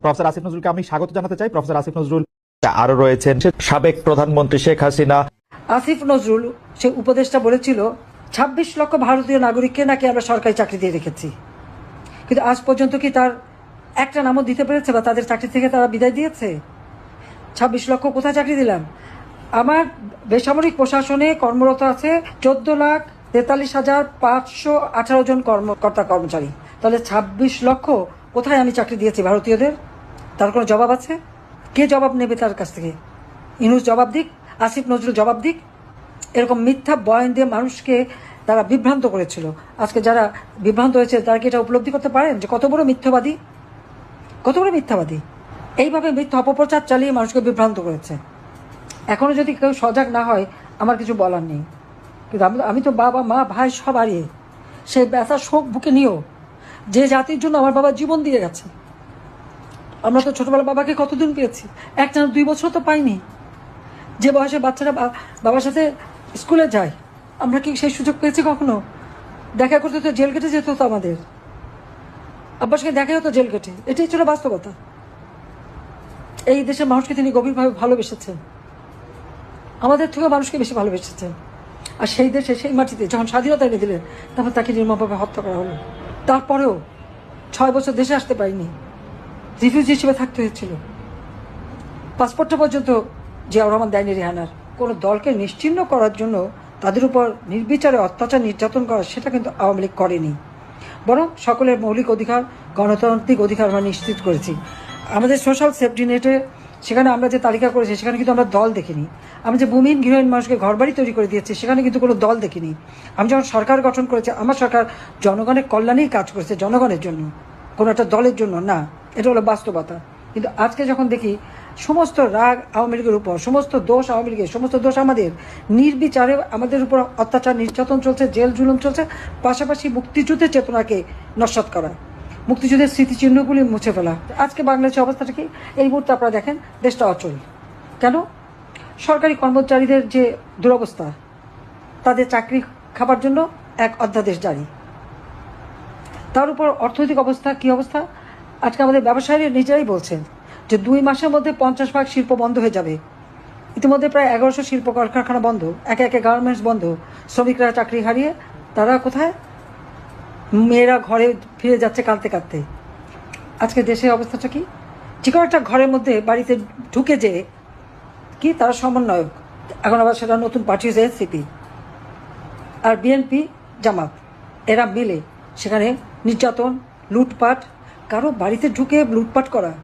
Professor Asif নজরুলকে আমি স্বাগত জানাতে চাই। প্রফেসর আসিফ নজরুল আরো রয়েছেন সাবেক প্রধানমন্ত্রী শেখ হাসিনা। আসিফ নজরুল সে উপদেষ্টা বলেছিল ২৬ লক্ষ ভারতীয় নাগরিককে নাকি আমরা সরকারি চাকরি দিয়ে রেখেছি, কিন্তু আজ পর্যন্ত কি তার একটা নামও দিতে পেরেছে বা তাদের চাকরি থেকে তারা বিদায় দিয়েছে? ২৬ লক্ষ কোথায় চাকরি দিলাম? আমার বেসামরিক প্রশাসনে কর্মরত আছে ১৪,৪৩,৫১৮ জন কর্মকর্তা কর্মচারী। তাহলে ২৬ লক্ষ কোথায় আমি চাকরি দিয়েছি ভারতীয়দের? তার কোনো জবাব আছে? কে জবাব নেবে তার কাছ থেকে? ইউনূস জবাব দিক, আসিফ নজরুল জবাব দিক। এরকম মিথ্যা বয়ান দিয়ে মানুষকে তারা বিভ্রান্ত করেছিল। আজকে যারা বিভ্রান্ত হয়েছে তারা কি এটা উপলব্ধি করতে পারেন যে কত বড় মিথ্যাবাদী, কত বড় মিথ্যাবাদী? এইভাবে মিথ্যা অপপ্রচার চালিয়ে মানুষকে বিভ্রান্ত করেছে। এখনও যদি কেউ সজাগ না হয় আমার কিছু বলার নেই, কিন্তু আমি তো বাবা মা ভাই সব হারিয়ে সেই ব্যথা শোক বুকে নিয়েও যে জাতির জন্য আমার বাবা জীবন দিয়ে গেছে। আমরা তো ছোটবেলা বাবাকে কতদিন পেয়েছি? 1-2 বছর তো পাইনি। যে বয়সে বাচ্চারা বাবার সাথে স্কুলে যায়, আমরা কি সেই সুযোগ পেয়েছি কখনো? দেখা করতে তো জেল কেটে যেত হতো আমাদের, আব্বার সঙ্গে দেখা হতো জেল কেটে। এটাই ছিল বাস্তবতা। এই দেশের মানুষকে তিনি গভীরভাবে ভালোবেসেছেন, আমাদের থেকেও মানুষকে বেশি ভালোবেসেছেন। আর সেই দেশে সেই মাটিতে যখন স্বাধীনতা এনে দিলেন তখন তাকে নির্মমভাবে হত্যা করা হলো। তারপরেও 6 বছর দেশে আসতে পারিনি, রিফিউজি হিসেবে থাকতে হয়েছিল। পাসপোর্টটা পর্যন্ত জিয়াউর রহমান দেয়নি রেহানার। কোনো দলকে নিশ্চিহ্ন করার জন্য তাদের উপর নির্বিচারে অত্যাচার নির্যাতন করা, সেটা কিন্তু আওয়ামী লীগ করেনি। বরং সকলের মৌলিক অধিকার, গণতান্ত্রিক অধিকার আমরা নিশ্চিত করেছি। আমাদের সোশ্যাল সেফটি নেটে সেখানে আমরা যে তালিকা করেছি সেখানে কিন্তু আমরা দল দেখিনি। আমি যে ভূমিহীন গৃহহীন মানুষকে ঘরবাড়ি তৈরি করে দিয়েছি সেখানে কিন্তু কোনো দল দেখিনি। আমি যখন সরকার গঠন করেছি আমার সরকার জনগণের কল্যাণেই কাজ করেছে, জনগণের জন্য, কোনো একটা দলের জন্য না। এটা হলো বাস্তবতা। কিন্তু আজকে যখন দেখি সমস্ত রাগ আওয়ামী লীগের উপর, সমস্ত দোষ আওয়ামী লীগের, সমস্ত দোষ আমাদের, নির্বিচারে আমাদের উপর অত্যাচার নির্যাতন চলছে, জেল জুলুম চলছে, পাশাপাশি মুক্তিযুদ্ধের চেতনাকে নস্যাৎ করা, মুক্তিযুদ্ধের স্মৃতিচিহ্নগুলি মুছে ফেলা। আজকে বাংলাদেশের অবস্থাটা কি? এই মুহূর্তে আপনারা দেখেন দেশটা অচল। কেন? সরকারি কর্মচারীদের যে দুরবস্থা, তাদের চাকরি খাবার জন্য এক অধ্যাদেশ জারি, তার উপর অর্থনৈতিক অবস্থা কি অবস্থা? আজকে আমাদের ব্যবসায়ীরা নিজেরাই বলছেন যে 2 মাসের মধ্যে 50% শিল্প বন্ধ হয়ে যাবে। ইতিমধ্যে প্রায় 1100 শিল্প কলকারখানা বন্ধ, একে একে গার্মেন্টস বন্ধ, শ্রমিকরা চাকরি হারিয়ে তারা কোথায়? মেয়েরা ঘরে ফিরে যাচ্ছে কাঁদতে কাঁদতে। আজকে দেশের অবস্থাটা কি? যে কোনো একটা ঘরের মধ্যে বাড়িতে ঢুকে যে কি তারা সমন্বয়ক, এখন আবার সেটা নতুন পার্টি হয়েছে এনসিপি আর বিএনপি জামাত, এরা মিলে সেখানে নির্যাতন, লুটপাট, কারো বাড়িতে ঢুকে লুটপাট করা।